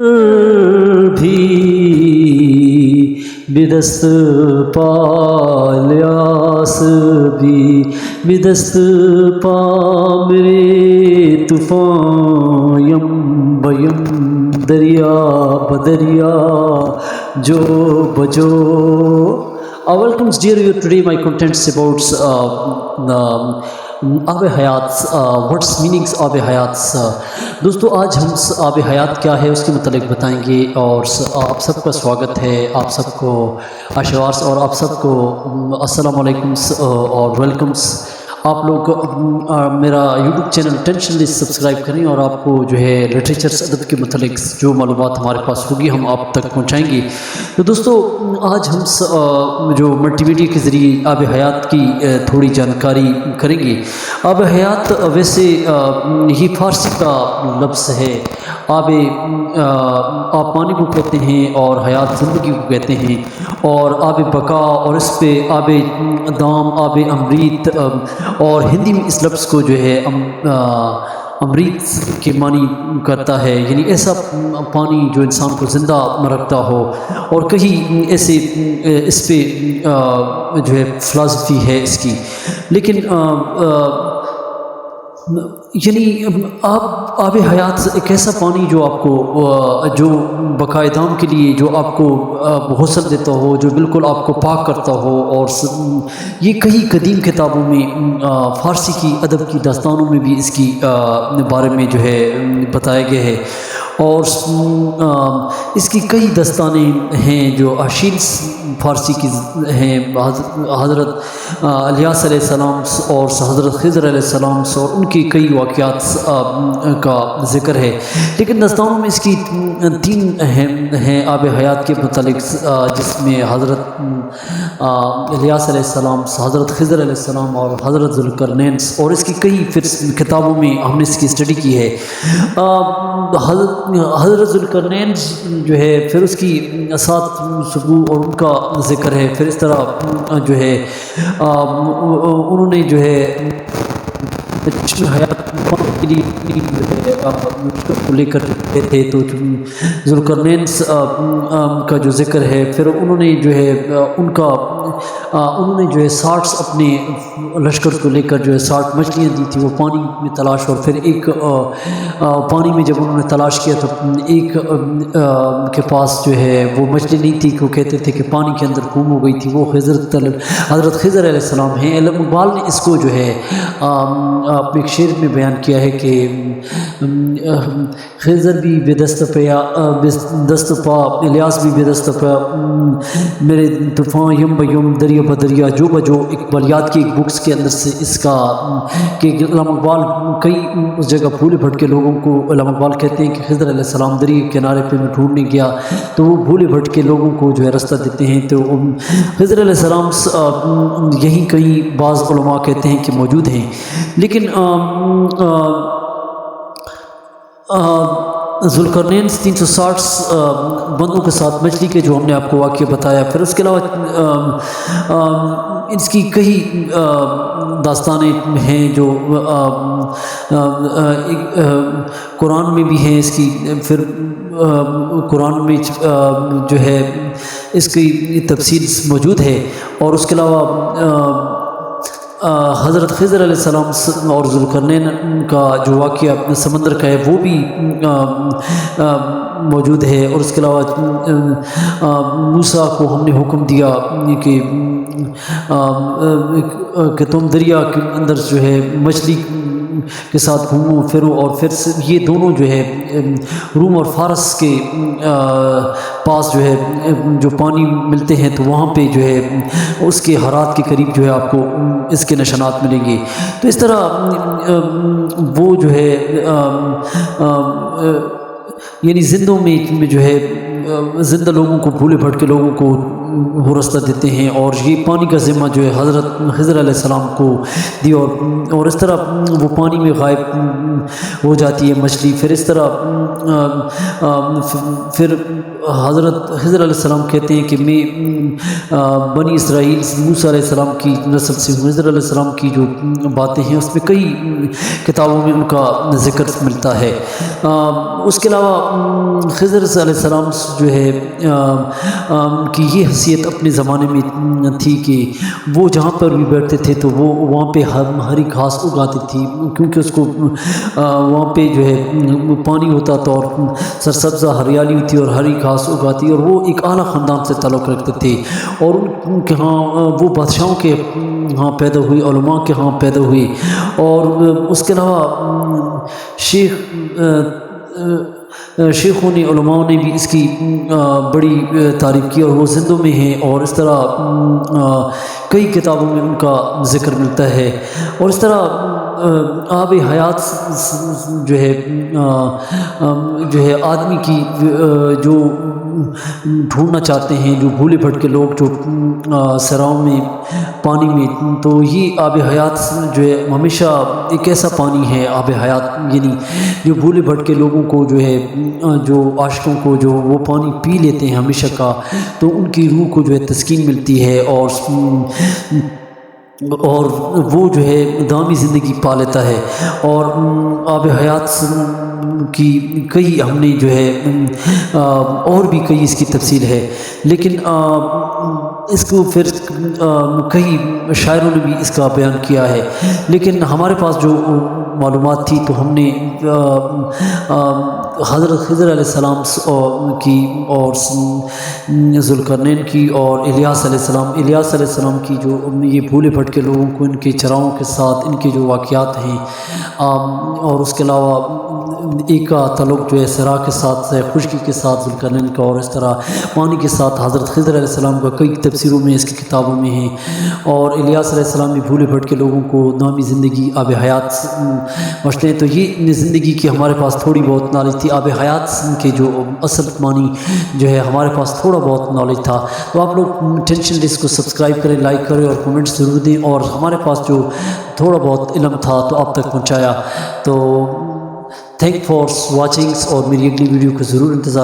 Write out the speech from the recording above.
بھی بدست پالیاس بھی بدست پا میرے طوفان یم بیم دریا بدریا جو بجو. Welcome dear you, today my contents about آب حیات. what's meanings آب حیات. دوستو آج ہم آب حیات کیا ہے اس کے متعلق بتائیں گے اور آپ سب کا سواگت ہے. آپ سب کو اشوارس اور آپ سب کو السلام علیکم اور ویلکمس. آپ لوگ میرا یوٹیوب چینل ٹینشن سبسکرائب کریں اور آپ کو جو ہے لٹریچرس ادب کے متعلق جو معلومات ہمارے پاس ہوگی ہم آپ تک پہنچائیں گے. تو دوستو آج ہم جو ملٹی میڈیا کے ذریعے آب حیات کی تھوڑی جانکاری کریں گے. آب حیات ویسے یہ فارسی کا لفظ ہے. آپ پانی کو کہتے ہیں اور حیات زندگی کو کہتے ہیں، اور آب بقا اور اس پہ آب دام، آب امریت، اور ہندی میں اس لفظ کو جو ہے امریت کے معنی کرتا ہے، یعنی ایسا پانی جو انسان کو زندہ رکھتا ہو. اور کہیں ایسے اس پہ جو ہے فلاسفی ہے اس کی. لیکن یعنی آب حیات ایک ایسا پانی جو آپ کو جو بقائے دام کے لیے جو آپ کو حوصلہ دیتا ہو، جو بالکل آپ کو پاک کرتا ہو. اور یہ کئی قدیم کتابوں میں فارسی کی ادب کی داستانوں میں بھی اس کی بارے میں جو ہے بتایا گیا ہے. اور اس کی کئی داستانیں ہیں جو اشیل فارسی کی ہیں. حضرت الیاس علیہ السلام اور حضرت خضر علیہ السلام اور ان کی کئی واقعات کا ذکر ہے. لیکن داستانوں میں اس کی تین ہیں آب حیات کے متعلق، جس میں حضرت الیاس علیہ السلام، حضرت خضر علیہ السلام اور حضرت ذوالقرنین. اور اس کی کئی پھر کتابوں میں ہم نے اس کی اسٹڈی کی ہے. حضرت ذوالقرنین جو ہے پھر اس کی 7 سبو اور ان کا ذکر ہے. پھر اس طرح جو ہے انہوں نے جو ہے حیات کے لیے کو لے کر تھے. تو ذوالقرنین کا جو ذکر ہے، پھر انہوں نے جو ہے انہوں نے جو ہے 60 اپنے لشکر کو لے کر جو ہے 60 مچھلیاں دی تھی وہ پانی میں تلاش. اور پھر ایک پانی میں جب انہوں نے تلاش کیا تو ایک کے پاس جو ہے وہ مچھلی نہیں تھی، کہ وہ کہتے تھے کہ پانی کے اندر گم ہو گئی تھی. وہ حضرت خضر علیہ السلام ہیں. علم اقبال نے اس کو جو ہے اپنے ایک شعر میں بیان کیا ہے کہ خضر بھی بے دست پا الیاس بھی بے دست پا میرے طوفان یم بیم دریا بدریا جو بجو. اقبالیات کی ایک بکس کے اندر سے اس کا کہ علامہ اقبال کئی اس جگہ بھولے بھٹکے لوگوں کو، علامہ اقبال کہتے ہیں کہ خضر علیہ السلام دریا کے کنارے پہ میں ڈھونڈنے گیا تو وہ بھولے بھٹکے لوگوں کو جو ہے رستہ دیتے ہیں. تو خضر علیہ السلام یہیں کہیں بعض علماء کہتے ہیں کہ موجود ہیں. لیکن ذوالقرنین 360 بندوں کے ساتھ مچھلی کے جو ہم نے آپ کو واقعہ بتایا. پھر اس کے علاوہ اس کی کئی داستانیں ہیں جو قرآن میں بھی ہیں اس کی. پھر قرآن میں جو ہے اس کی تفصیل موجود ہے. اور اس کے علاوہ حضرت خضر علیہ السلام اور ذوالقرنین کا جو واقعہ سمندر کا ہے وہ بھی موجود ہے. اور اس کے علاوہ موسیٰ کو ہم نے حکم دیا کہ تم دریا کے اندر جو ہے مچھلی کے ساتھ گھومو پھرو. اور پھر یہ دونوں جو ہے روم اور فارس کے پاس جو ہے جو پانی ملتے ہیں تو وہاں پہ جو ہے اس کے حرات کے قریب جو ہے آپ کو اس کے نشانات ملیں گے. تو اس طرح وہ جو ہے یعنی زندوں میں جو ہے زندہ لوگوں کو، بھولے بھٹکے لوگوں کو وہ رستہ دیتے ہیں، اور یہ پانی کا ذمہ جو ہے حضرت خضر علیہ السلام کو دی، اور اس طرح وہ پانی میں غائب ہو جاتی ہے مچھلی۔ پھر اس طرح پھر حضرت خضر علیہ السلام کہتے ہیں کہ میں بنی اسرائیل موسیٰ علیہ السلام کی نسل سے ہوں۔ خضر علیہ السلام کی جو باتیں ہیں اس میں کئی کتابوں میں ان کا ذکر ملتا ہے۔ اس کے علاوہ خضر علیہ السلام جو ہے کی یہ حیثیت اپنے زمانے میں تھی کہ وہ جہاں پر بھی بیٹھتے تھے تو وہ وہاں پہ ہری گھاس اگاتی تھی، کیونکہ اس کو وہاں پہ جو ہے پانی ہوتا تھا اور سرسبزہ ہریالی ہوتی اور ہری گھاس اگاتی، اور وہ ایک اعلیٰ خاندان سے تعلق رکھتے تھے، اور ان کے ہاں وہ بادشاہوں کے ہاں پیدا ہوئے، علماء کے ہاں پیدا ہوئے۔ اور اس کے علاوہ شیخوں نے، علماء نے بھی اس کی بڑی تعریف کی، اور وہ زندوں میں ہیں، اور اس طرح کئی کتابوں میں ان کا ذکر ملتا ہے۔ اور اس طرح آب حیات جو ہے آدمی کی جو ڈھونڈنا چاہتے ہیں، جو بھولے بھٹکے لوگ جو صحراؤں میں پانی میں، تو یہ آب حیات جو ہے ہمیشہ ایک ایسا پانی ہے، آب حیات یعنی جو بھولے بھٹکے لوگوں کو جو ہے، جو عاشقوں کو جو وہ پانی پی لیتے ہیں ہمیشہ کا، تو ان کی روح کو جو ہے تسکین ملتی ہے، اور وہ جو ہے دامی زندگی پا لیتا ہے۔ اور آب حیات کی کئی ہم نے جو ہے اور بھی کئی اس کی تفصیل ہے، لیکن اس کو پھر کئی شاعروں نے بھی اس کا بیان کیا ہے، لیکن ہمارے پاس جو معلومات تھی تو ہم نے حضرت خضر علیہ السلام کی اور ذوالقرنین کی اور الیاس علیہ السلام کی جو یہ بھولے بھٹکے لوگوں کو ان کے چراؤں کے ساتھ ان کے جو واقعات ہیں، اور اس کے علاوہ ایک کا تعلق جو ہے صحرا کے ساتھ، خشکی کے ساتھ ذوالقرنین کا، اور اس طرح پانی کے ساتھ حضرت خضر علیہ السلام کا کئی تفسیروں میں اس کی کتابوں میں ہیں۔ اور الیاس علیہ السلام بھی بھولے بھٹکے لوگوں کو دامی زندگی آب حیات بچتے ہیں، تو یہ زندگی کی ہمارے پاس تھوڑی بہت نالج تھی۔ آب حیات کے جو اصل معنی جو ہے ہمارے پاس تھوڑا بہت نالج تھا، تو آپ لوگ ٹینشن لسٹ کو سبسکرائب کریں، لائک کریں اور کمنٹس ضرور دیں، اور ہمارے پاس جو تھوڑا بہت علم تھا تو آپ تک پہنچایا۔ تو تھینک فار واچنگ، اور میری اگلی ویڈیو کو ضرور انتظار